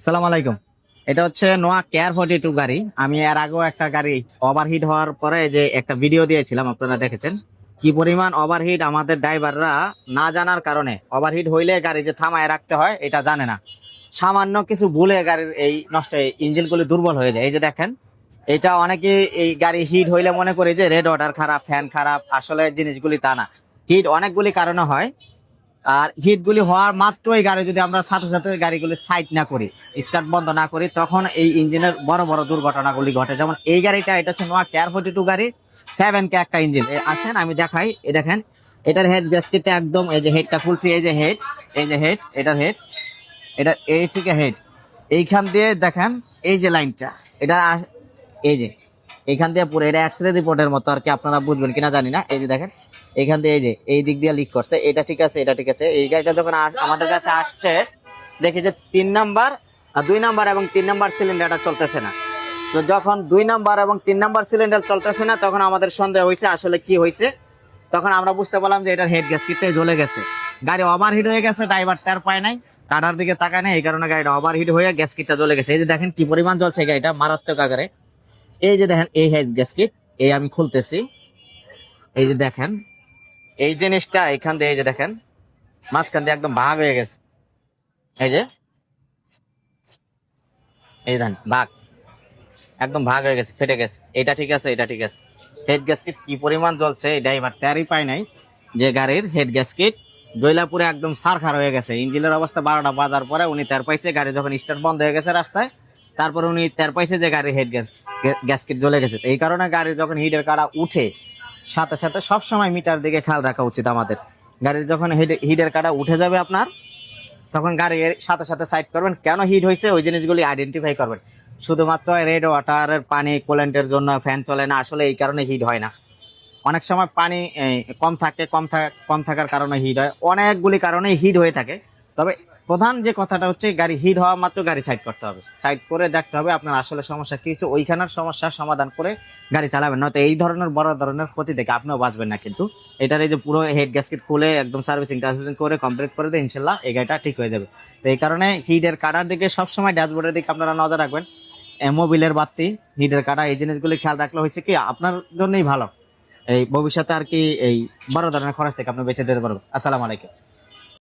সালাম আলাইকুম। এটা হচ্ছে নোয়া কেয়ার 42 গাড়ি। আমি এর আগেও একটা গাড়ি ওভারহিট হওয়ার পরে যে একটা ভিডিও দিয়েছিলাম, আপনারা দেখেছেন কি পরিমাণ ওভারহিট। আমাদের ড্রাইভাররা না জানার কারণে ওভারহিট হইলে গাড়ি যে থামায় রাখতে হয় এটা জানে না। সামান্য কিছু ভুলে গাড়ির এই নষ্ট ইঞ্জিনগুলি দুর্বল হয়ে যায়। এই যে দেখেন, এটা অনেকে এই গাড়ি হিট হইলে মনে করে যে রেড ওয়াটার খারাপ, ফ্যান খারাপ। আসলে জিনিসগুলি তা না। হিট অনেকগুলি কারণে হয়। আর হিট গুলি হওয়ার মাত্রই গাড়ি যদি আমরা সাথে সাথে গাড়িগুলি সাইড না করি, স্টার্ট বন্ধ না করি, তখন এই ইঞ্জিনের বড় বড় দুর্ঘটনাগুলি ঘটে। যেমন এই গাড়িটা, এটা হচ্ছে নোয়া কেয়ার 42 গাড়ি, 7K একটা ইঞ্জিন। আসেন আমি দেখাই। এই দেখেন, এটার হেড গ্যাসকেটটা একদম, এই যে হেডটা খুলছি, এই যে হেড, এই যে হেড, এটার হেড, এটা এই থেকে হেড, এইখান দিয়ে দেখেন এই যে লাইনটা, এটা এই যে এইখান দিয়ে পুরো এটা এক্সরে রিপোর্টের মতো আর কি, আপনারা বুঝবেন কিনা জানি না। এই যে দেখেন, এইখান দিয়ে এই যে এই দিক দিয়ে লিক করছে। এটা ঠিক আছে, এটা ঠিক আছে। এই গাড়িটা যখন আমাদের কাছে আসছে, দেখি যে 3 নাম্বার, 2 নাম্বার এবং 3 নাম্বার সিলিন্ডারটা চলতেছে না। তো যখন 2 নাম্বার এবং 3 নাম্বার সিলিন্ডার চলতেছে না, তখন আমাদের সন্দেহ হয়েছে আসলে কি হয়েছে। তখন আমরা বুঝতে পারলাম যে এটার হেড গ্যাসকেটটাই জ্বলে গেছে। গাড়ি ওভারহিট হয়ে গেছে, ড্রাইভার টের পায় নাই, কাটার দিকে তাকায় নাই, এই কারণে গাড়িটা ওভারহিট হয়ে গ্যাসকেটটা জ্বলে গেছে। এই যে দেখেন কি পরিমাণ জ্বলছে গাড়িটা, মারাত্মক আকারে। এই যে দেখেন এই হেড গ্যাসকেট, এই আমি খুলতেছি। এই যে দেখেন এই জিনিসটা এখান দিয়ে, এই যে দেখেন মাঝখান দিয়ে একদম ভাগ হয়ে গেছে। এই যে এই দেখেন ভাগ, একদম ভাগ হয়ে গেছে, ফেটে গেছে। এটা ঠিক আছে, এটা ঠিক আছে। হেড গ্যাসকেট কি পরিমাণ জ্বলছে, এই ড্রাইভার টেরই পায় নাই যে গাড়ির হেড গ্যাসকেট জৈলাপুরে একদম সারখার হয়ে গেছে। ইঞ্জিনের অবস্থা 12টা বাজার পরে উনি টের পাইছে, গাড়ি যখন স্টার্ট বন্ধ হয়ে গেছে রাস্তায়, তারপরে উনি টের পাইছে যে গাড়ির হেড গ্যাসকেট জ্বলে গেছে। এই কারণে গাড়ির যখন হিটের কাটা উঠে, সাথে সাথে সবসময় মিটার দিকে খেয়াল রাখা উচিত আমাদের। গাড়ির যখন হিটের কাটা উঠে যাবে আপনার, তখন গাড়ির সাথে সাথে সাইড করবেন। কেন হিট হয়েছে ওই জিনিসগুলি আইডেন্টিফাই করবেন। শুধুমাত্র রেড ওয়াটারের পানি কুলেন্টের জন্য ফ্যান চলে না, আসলে এই কারণে হিট হয় না। অনেক সময় পানি কম থাকে, কম থাকার কারণে হিট হয়। অনেকগুলি কারণে হিট হয়ে থাকে। তবে প্রধান যে কথাটা হচ্ছে, গাড়ি হিট হওয়া মাত্র গাড়ি সাইড করতে হবে। সাইড করে দেখতে হবে আপনার আসলে সমস্যা কি হচ্ছে, ওইখানের সমস্যার সমাধান করে গাড়ি চালাবেন। নয়তো এই ধরনের বড় ধরনের ক্ষতি থেকে আপনিও বাঁচবেন না। কিন্তু এটার এই যে পুরো হেড গ্যাসকেট খুলে একদম সার্ভিসিং করে কমপ্লিট করে দেয়, ইনশাল্লাহ এই গাড়িটা ঠিক হয়ে যাবে। তো এই কারণে হিটের কাটার দিকে সবসময়, ড্যাশবোর্ডের দিকে আপনারা নজর রাখবেন। মোবিলের বাতি, হিটের কাটা, এই জিনিসগুলি খেয়াল রাখলে হচ্ছে কি আপনার জন্যই ভালো। এই ভবিষ্যতে আর কি এই বড় ধরনের খরচ থেকে আপনি বেঁচে যেতে পারবেন। আসসালামু আলাইকুম।